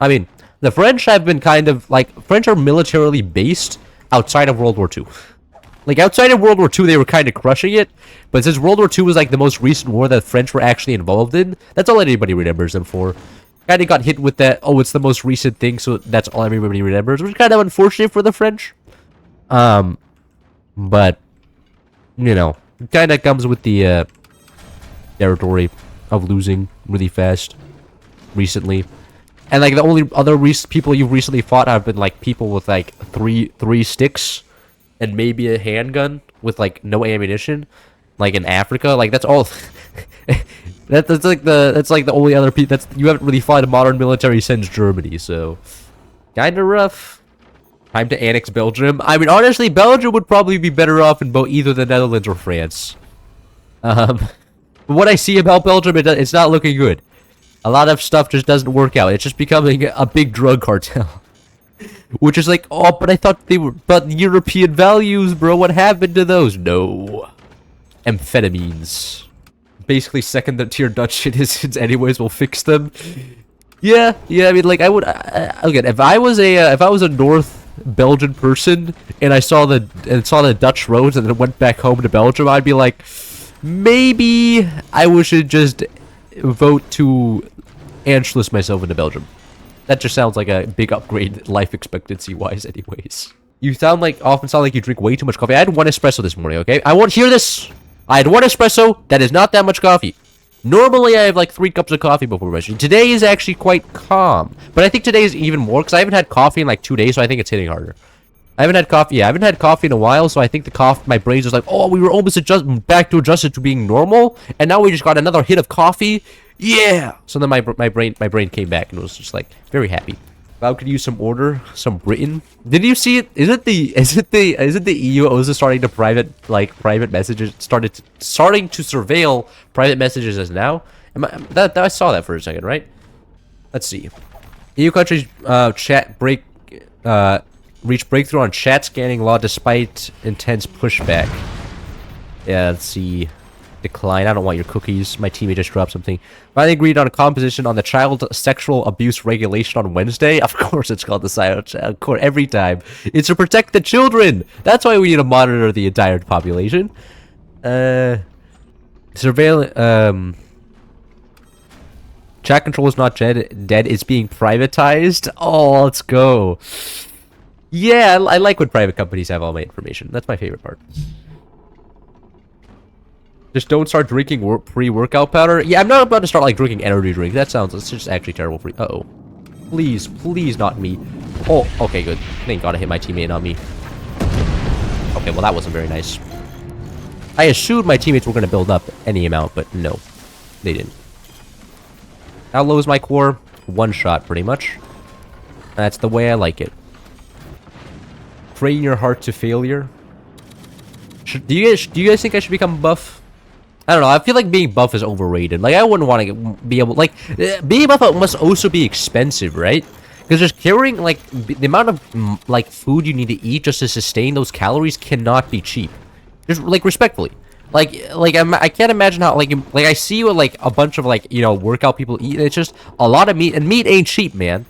I mean, the French have been kind of, like, French are militarily based outside of World War II. Like, outside of World War II, they were kind of crushing it, but since World War II was, like, the most recent war that the French were actually involved in, that's all anybody remembers them for. Kind of got hit with that, oh, it's the most recent thing, so that's all everybody remembers, which is kind of unfortunate for the French. But, you know, it kind of comes with the, territory of losing really fast recently. And, like, the only other people you've recently fought have been, like, people with, like, three sticks and maybe a handgun with, like, no ammunition. Like, in Africa. Like, that's all... that's like the only other people... You haven't really fought a modern military since Germany, so... Kinda rough. Time to annex Belgium. I mean, honestly, Belgium would probably be better off in either the Netherlands or France. But what I see about Belgium, it's not looking good. A lot of stuff just doesn't work out. It's just becoming a big drug cartel. Which is like, oh, but I thought they were... But European values, bro, what happened to those? No. Amphetamines. Basically second-tier Dutch citizens anyways will fix them. Yeah, I mean, like, I would... again, if I was a North Belgian person, and I saw the Dutch roads and then went back home to Belgium, I'd be like... Maybe I should just vote to Anschluss myself into Belgium. That just sounds like a big upgrade life expectancy-wise anyways. You often sound like you drink way too much coffee. I had one espresso this morning, okay? I won't hear this! I had one espresso. That is not that much coffee. Normally, I have like 3 cups of coffee before brushing. Today is actually quite calm. But I think today is even more because I haven't had coffee in like 2 days, so I think it's hitting harder. I haven't had coffee in a while, so I think my brain's just like, oh, we were almost back to adjusted to being normal, and now we just got another hit of coffee. Yeah. So then my brain came back and was just like very happy. Cloud could use some order, some Britain. Did you see it? Isn't the EU also starting to private messages starting to surveil private messages as now? I saw that for a second, right? Let's see. EU countries reach breakthrough on chat scanning law despite intense pushback. Yeah, let's see. Decline. I don't want your cookies. My teammate just dropped something. Finally agreed on a composition on the child sexual abuse regulation on Wednesday. Of course it's called the silent child. Of course, every time. It's to protect the children. That's why we need to monitor the entire population. Surveillance. Chat control is not dead. It's being privatized. Oh, let's go. Yeah, I like when private companies have all my information. That's my favorite part. Just don't start drinking pre-workout powder. Yeah, I'm not about to start like drinking energy drink. It's just actually terrible for you. Uh-oh. Please not me. Oh, okay, good. Thank God I hit my teammate, not me. Okay, well that wasn't very nice. I assumed my teammates were going to build up any amount, but no. They didn't. How low is my core? 1 shot, pretty much. That's the way I like it. Train your heart to failure. Do you guys think I should become buff? I don't know. I feel like being buff is overrated. Like, I wouldn't want to be able... Like, being buff must also be expensive, right? Because just carrying, like, the amount of, like, food you need to eat just to sustain those calories cannot be cheap. Just, like, respectfully. I can't imagine how, like, I see what, like, a bunch of, like, you know, workout people eat. It's just a lot of meat. And meat ain't cheap, man.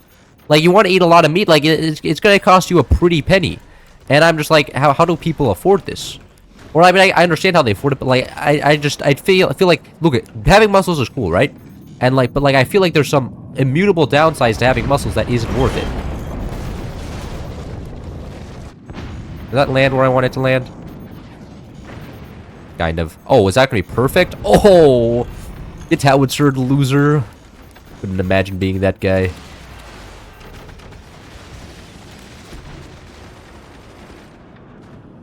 Like, you want to eat a lot of meat, like, it's going to cost you a pretty penny. And I'm just like, how do people afford this? Or I mean, I understand how they afford it, but like, I feel like, look, having muscles is cool, right? And like, but like, I feel like there's some immutable downsides to having muscles that isn't worth it. Does that land where I want it to land? Kind of. Oh, is that gonna be perfect? Oh, it's howitzer, loser. Couldn't imagine being that guy.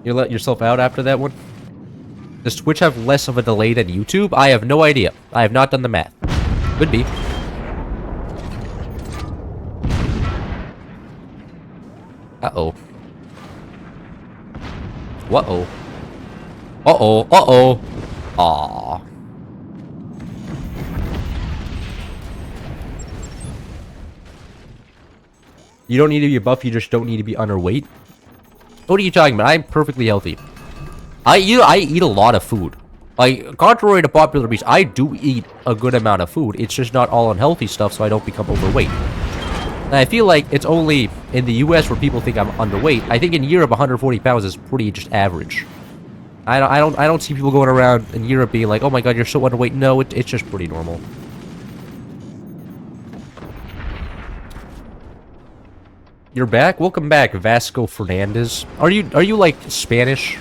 You let yourself out after that one? Does Twitch have less of a delay than YouTube? I have no idea. I have not done the math. Could be. Uh-oh. Uh-oh. Uh-oh. Uh-oh. Aww. You don't need to be buff, you just don't need to be underweight? What are you talking about? I'm perfectly healthy. I eat a lot of food. Like, contrary to popular belief, I do eat a good amount of food. It's just not all unhealthy stuff, so I don't become overweight. And I feel like it's only in the US where people think I'm underweight. I think in Europe, 140 pounds is pretty just average. I don't see people going around in Europe being like, oh my god, you're so underweight. No, it's just pretty normal. You're back? Welcome back, Vasco Fernandez. Are you like Spanish?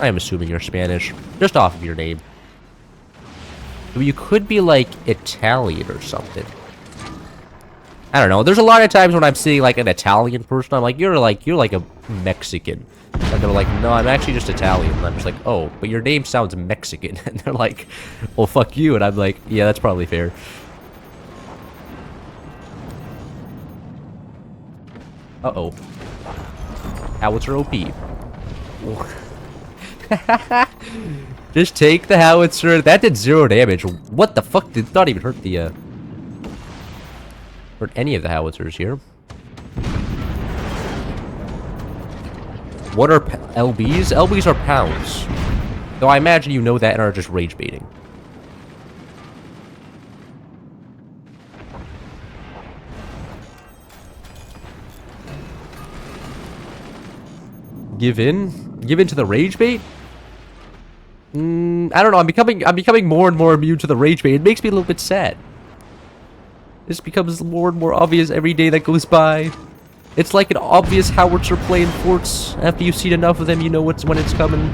I am assuming you're Spanish, just off of your name. You could be like Italian or something. I don't know. There's a lot of times when I'm seeing like an Italian person, I'm like, you're like a Mexican. And they're like, no, I'm actually just Italian. And I'm just like, oh, but your name sounds Mexican. And they're like, well, fuck you. And I'm like, yeah, that's probably fair. Uh-oh. Howitzer OP. Just take the howitzer. That did 0 damage. What the fuck? Did not even hurt the, hurt any of the howitzers here. What are LBs? LBs are pounds. Though I imagine you know that and are just rage baiting. Give in? Give in to the rage bait? I don't know. I'm becoming more and more immune to the rage bait. It makes me a little bit sad. This becomes more and more obvious every day that goes by. It's like an obvious howitzer playing forts. After you've seen enough of them, you know when it's coming.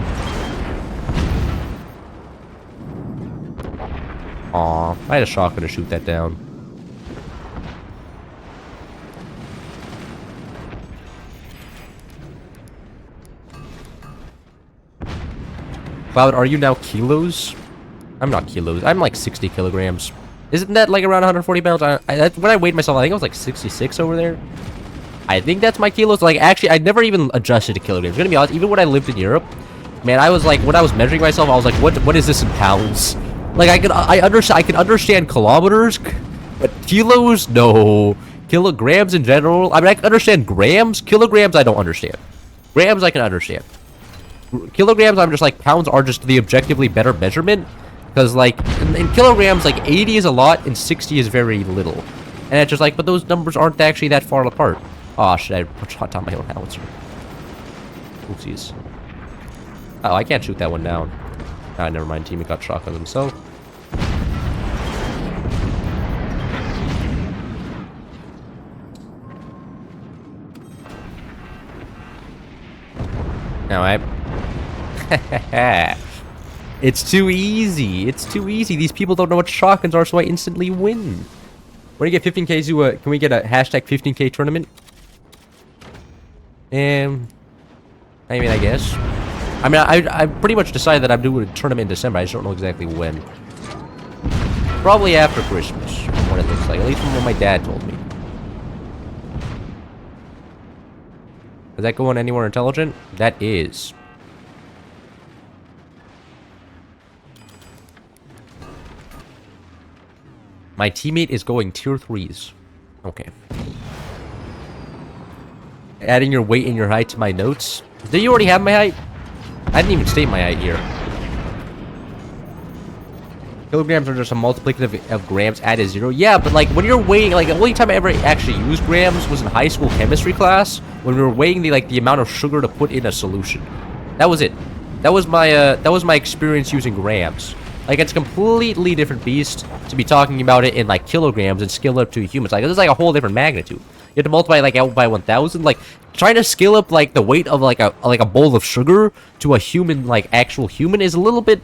Aw, I had a shotgun to shoot that down. Cloud, are you now kilos? I'm not kilos. I'm like 60 kilograms. Isn't that like around 140 pounds? When I weighed myself, I think I was like 66 over there. I think that's my kilos. Like, actually, I never even adjusted to kilograms. I'm gonna be honest, even when I lived in Europe, man, I was like, when I was measuring myself, I was like, what is this in pounds? Like, I can understand kilometers, but kilos, no. Kilograms in general, I mean, I can understand grams. Kilograms, I don't understand. Grams, I can understand. Kilograms, I'm just like, pounds are just the objectively better measurement. Because, like, in kilograms, like, 80 is a lot and 60 is very little. And it's just like, but those numbers aren't actually that far apart. Oh, shit, I shot down my own howitzer. Oopsies. Oh, I can't shoot that one down. Ah, never mind. Teammate got shotgun himself. Now, it's too easy. It's too easy. These people don't know what shotguns are, so I instantly win. When you get 15k to can we get a hashtag 15k tournament? I mean, I guess. I mean, I pretty much decided that I'm doing a tournament in December. I just don't know exactly when. Probably after Christmas, from what it looks like. At least from what my dad told me. Is that going anywhere intelligent? That is. My teammate is going tier 3s. Okay. Adding your weight and your height to my notes. Do you already have my height? I didn't even state my height here. Kilograms are just a multiplicative of grams added 0. Yeah, but like when you're weighing, like the only time I ever actually used grams was in high school chemistry class when we were weighing the amount of sugar to put in a solution. That was it. That was my experience using grams. Like, it's a completely different beast to be talking about it in, like, kilograms and scale it up to humans. Like, this is, like, a whole different magnitude. You have to multiply, like, out by 1,000. Like, trying to scale up, like, the weight of, like a bowl of sugar to a human, like, actual human is a little bit...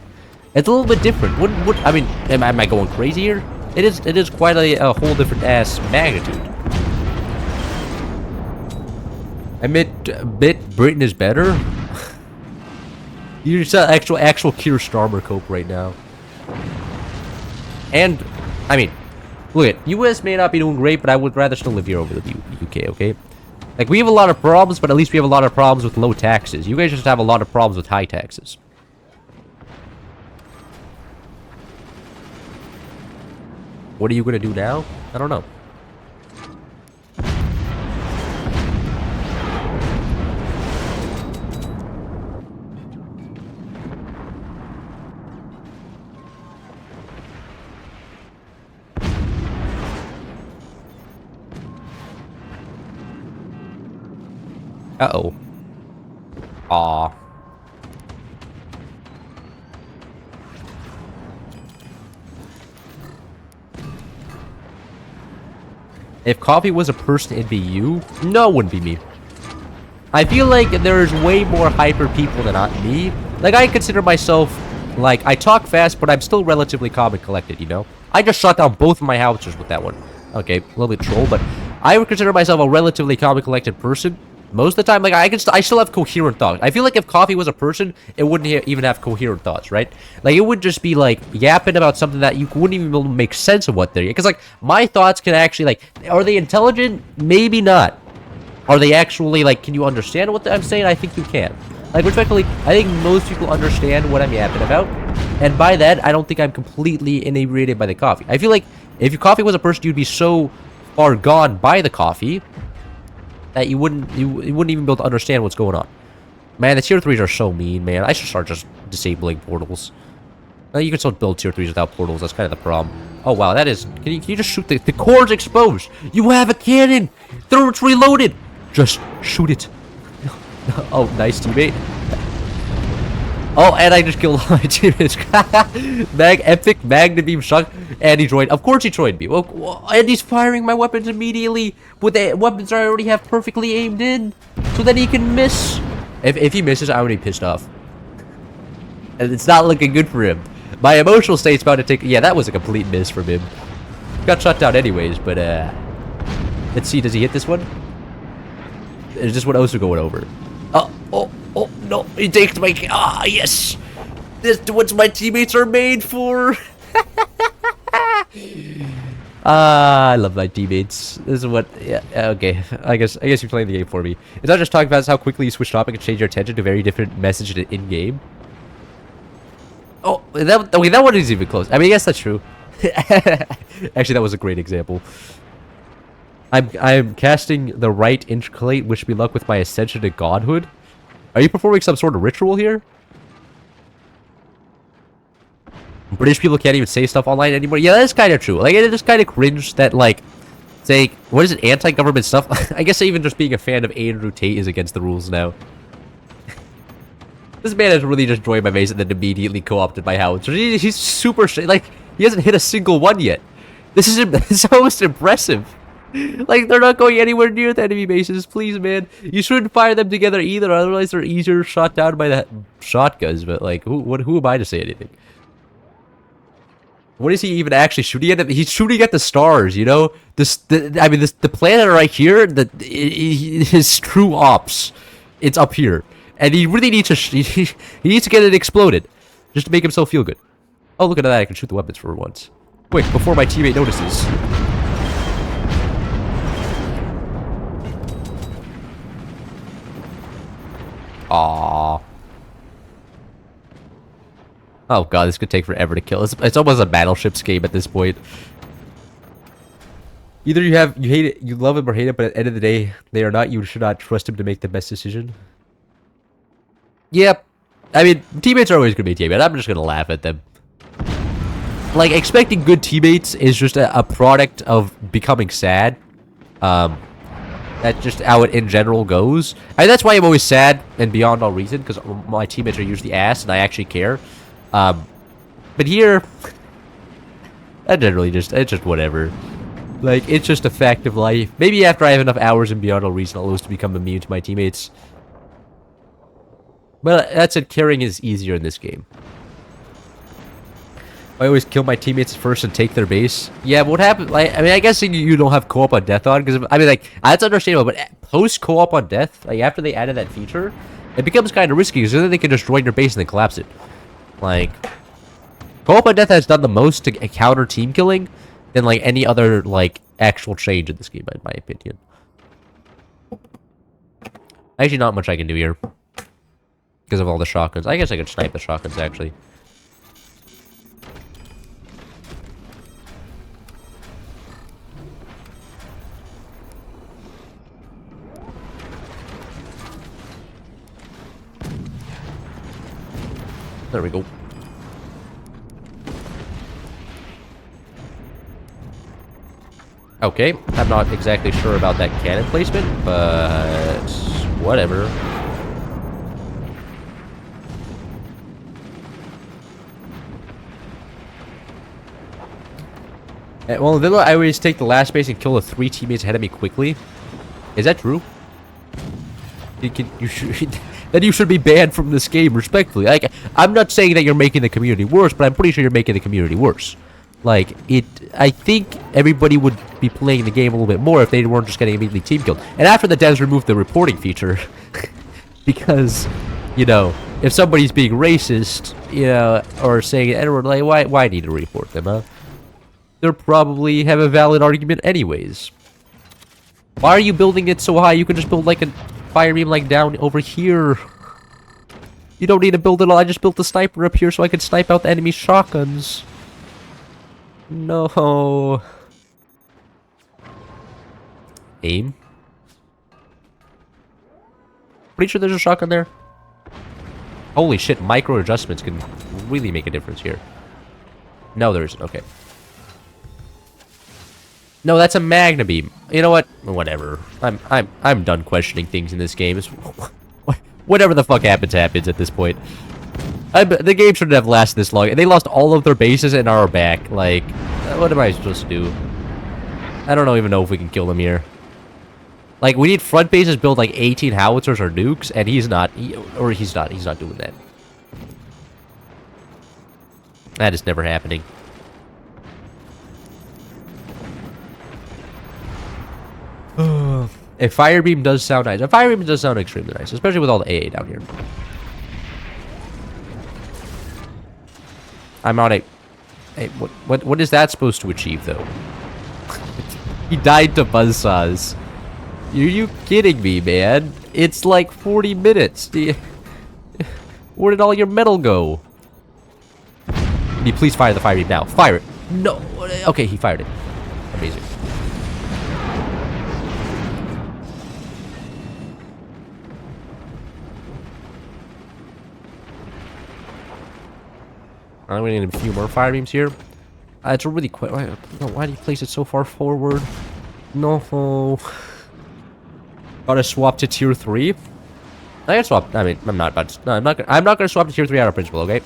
It's a little bit different. I mean, am I going crazy here? It is quite a whole different ass magnitude. I admit Britain is better. You're just an actual Keir Starmer cope right now. And, I mean, look at, US may not be doing great, but I would rather still live here over the UK, okay? Like, we have a lot of problems, but at least we have a lot of problems with low taxes. You guys just have a lot of problems with high taxes. What are you gonna do now? I don't know. Uh-oh. Aw. If coffee was a person, it'd be you? No, it wouldn't be me. I feel like there's way more hyper people than me. Like, I consider myself, like, I talk fast, but I'm still relatively calm and collected, you know? I just shot down both of my howitzers with that one. Okay, a little bit troll, but I would consider myself a relatively calm and collected person. Most of the time, like, I still have coherent thoughts. I feel like if coffee was a person, it wouldn't even have coherent thoughts, right? Like, it would just be, like, yapping about something that you wouldn't even be able to make sense of what they're... Because, like, my thoughts can actually, like... Are they intelligent? Maybe not. Are they actually, like, can you understand what I'm saying? I think you can. Like, respectfully, I think most people understand what I'm yapping about. And by that, I don't think I'm completely inebriated by the coffee. I feel like if your coffee was a person, you'd be so far gone by the coffee that you wouldn't even be able to understand what's going on. Man, the tier 3s are so mean, man. I should start just disabling portals. You can still build tier 3s without portals. That's kind of the problem. Oh, wow, that is... Can you just shoot the core's exposed? You have a cannon! It's reloaded! Just shoot it. Oh, nice teammate. Oh, and I just killed all my teammates. Epic Magna Beam shot, and he joined. Of course he joined me. Well, and he's firing my weapons immediately with the weapons I already have perfectly aimed in, so that he can miss. If he misses, I'm already pissed off. And it's not looking good for him. My emotional state's about to take... Yeah, that was a complete miss from him. Got shot down anyways, but let's see, does he hit this one? Is this what also going over? Oh, no, he takes my... Ah, yes! This is what my teammates are made for! I love my teammates. This is what... Yeah, okay. I guess you're playing the game for me. It's not just talking about how quickly you switch topic and change your attention to a very different message in-game. Oh, that one isn't even close. I mean, I guess that's true. Actually, that was a great example. I'm casting the right intercalate. Wish me luck with my ascension to godhood. Are you performing some sort of ritual here? British people can't even say stuff online anymore. Yeah, that's kind of true. Like, it is kind of cringe that, like, say, what is it, anti-government stuff? I guess even just being a fan of Andrew Tate is against the rules now. This man has really just joined my base and then immediately co-opted my house. He's super... Like, he hasn't hit a single one yet. This is almost impressive. Like, they're not going anywhere near the enemy bases. Please, man. You shouldn't fire them together either. Otherwise, they're easier shot down by the shotguns. But, like, who am I to say anything? What is he even actually shooting at? He's shooting at the stars, you know? The planet right here, his true ops, it's up here. And he really needs to... He needs to get it exploded. Just to make himself feel good. Oh, look at that. I can shoot the weapons for once. Quick, before my teammate notices. Aww. Oh god, this could take forever to kill. It's almost a battleships game at this point. Either you hate it, you love him or hate it, but at the end of the day, they are not. You should not trust him to make the best decision. Yep. I mean, teammates are always gonna be teammates. I'm just gonna laugh at them. Like, expecting good teammates is just a product of becoming sad. That's just how it in general goes. And that's why I'm always sad and beyond all reason, because my teammates are usually ass and I actually care. But here, I generally it's just whatever. Like, it's just a fact of life. Maybe after I have enough hours and beyond all reason, I'll lose to become immune to my teammates. But that's it, carrying is easier in this game. I always kill my teammates first and take their base. Yeah, but what happened? Like, I mean, I guess you don't have co-op on death on, because I mean, like, that's understandable. But post co-op on death, like after they added that feature, it becomes kind of risky because then they can just join your base and then collapse it. Like, co-op on death has done the most to counter team killing than like any other like actual change in this game, in my opinion. Actually, not much I can do here because of all the shotguns. I guess I could snipe the shotguns actually. There we go. Okay, I'm not exactly sure about that cannon placement, but Whatever. Well, then I always take the last base and kill the 3 teammates ahead of me quickly. Is that true? You should, then you should be banned from this game, respectfully. Like, I'm not saying that you're making the community worse, but I'm pretty sure you're making the community worse. Like, I think everybody would be playing the game a little bit more if they weren't just getting immediately team killed. And after the devs removed the reporting feature, because, you know, if somebody's being racist, you know, or saying N-word, like, why need to report them, huh? They'll probably have a valid argument anyways. Why are you building it so high? You can just build, like, a fire beam, like, down over here. You don't need to build it all. I just built the sniper up here so I can snipe out the enemy shotguns. No. Aim. Pretty sure there's a shotgun there. Holy shit, micro adjustments can really make a difference here. No, there isn't. Okay. No, that's a magna beam. You know what? Whatever. I'm done questioning things in this game. Whatever the fuck happens at this point. The game shouldn't have lasted this long. They lost all of their bases and are back. Like, what am I supposed to do? I don't even know if we can kill them here. Like, we need front bases build like 18 howitzers or nukes, and he's not. He's not doing that. That is never happening. A fire beam does sound nice. A fire beam does sound extremely nice, especially with all the AA down here. I'm on a... Hey, what is that supposed to achieve, though? He died to buzzsaws. Are you kidding me, man? It's like 40 minutes. Where did all your metal go? Can you please fire the fire beam now? Fire it. No. Okay, he fired it. Amazing. I'm gonna need a few more fire beams here. It's a really quick. Why do you place it so far forward? No. Gotta swap to tier 3. I can swap. I mean, I'm not. But no, I'm not gonna swap to tier 3 out of principle. Okay.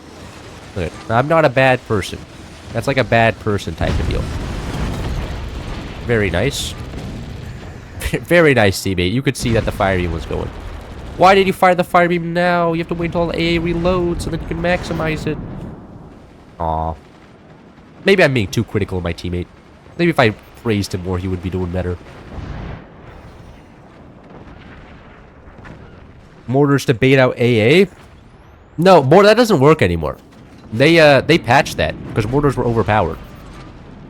Okay. I'm not a bad person. That's like a bad person type of deal. Very nice. Very nice, teammate. You could see that the fire beam was going. Why did you fire the fire beam now? You have to wait until the AA reloads so that you can maximize it. Aw. Maybe I'm being too critical of my teammate. Maybe if I praised him more, he would be doing better. Mortars to bait out AA? No, that doesn't work anymore. They patched that because mortars were overpowered.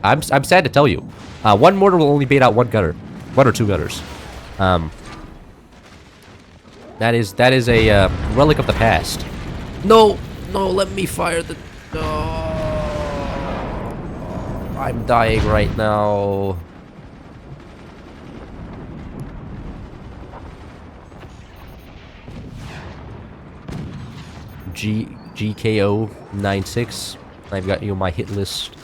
I'm sad to tell you. One mortar will only bait out one gunner. 1 or 2 gunners. That is a relic of the past. No, let me fire the... I'm dying right now. GKO 96. I've got you on my hit list.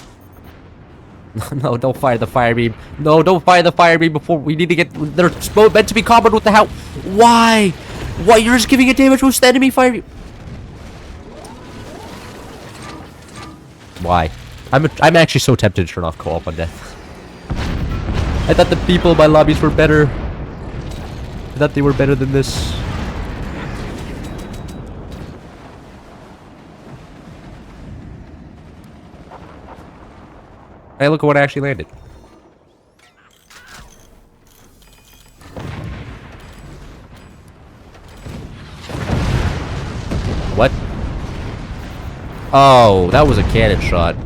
No, don't fire the fire beam. No, don't fire the fire beam before we need to get... They're meant to be comboed with the how... Why? Why? You're just giving a damage boost to the enemy fire beam. Why? I'm actually so tempted to turn off co-op on death. I thought the people in my lobbies were better. I thought they were better than this. Hey, look at what I actually landed. What? Oh, that was a cannon shot.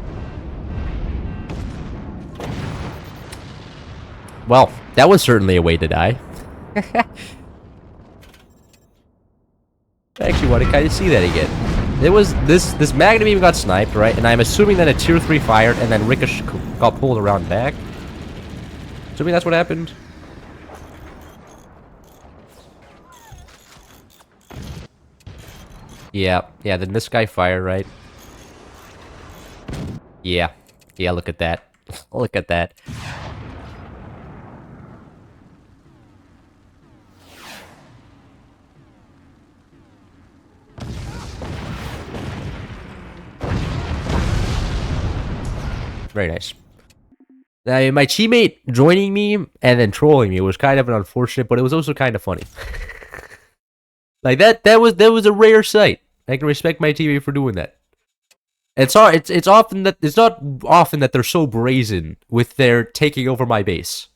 Well, that was certainly a way to die. I actually want to kind of see that again. It was this Magna beam got sniped, right? And I'm assuming that a tier 3 fired and then Ricochet got pulled around back. Assuming that's what happened. Yeah, then this guy fired, right? Yeah, look at that. Look at that. Very nice. My teammate joining me and then trolling me was kind of an unfortunate, but it was also kind of funny. Like that was a rare sight. I can respect my teammate for doing that. It's not often that they're so brazen with their taking over my base.